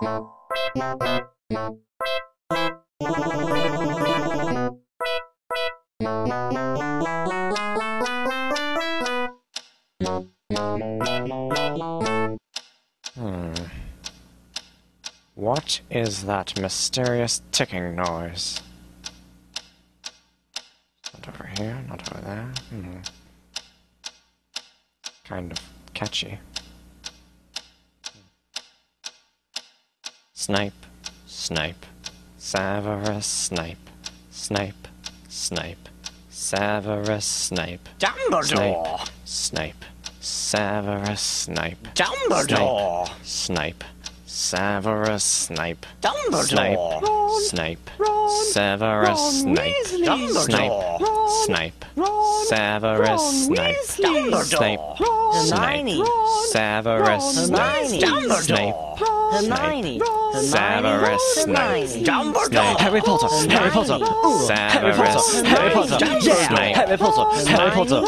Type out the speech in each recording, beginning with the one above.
What is that mysterious ticking noise? Not over here, not over there. Kind of catchy. Snape, Snape, Severus Snape, Snape, Snape, Severus Snape. Dumbledore! Snape, Severus Snape. Dumbledore! Snape, Severus Snape. Dumbledore! Snape, Snape, Severus Snape. Dumbledore! Snape, Severus Snape. Snape, Hermione! Severus Snape. Dumbledore! Hermione! Severus Snape. Dumbledore! Harry Potter! Harry Potter! Harry Potter! Harry Potter! Yeah! Harry Potter! Harry Potter!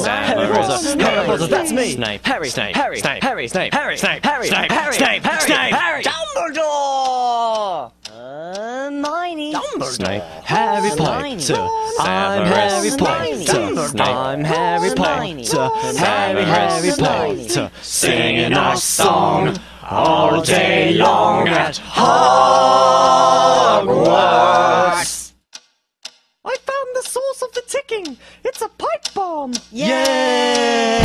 Harry Potter! Harry Potter! That's me! Snape! Harry! Snape! Harry! Snape! Harry! Snape! Harry! Snape! Harry! Snape! Harry! Snape! Harry! Snape! Harry! Dumbledore! Hermione! Snape! Harry Hermione. Potter! I'm Harry Hermione. Potter! I'm Harry Potter! Harry Potter! Singing our song all day long at Hogwarts! I found the source of the ticking! It's a pipe bomb! Yay!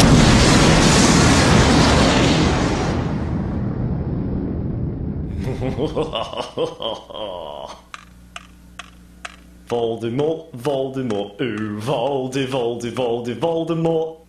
Voldemort, Voldemort, ooh, Voldemort.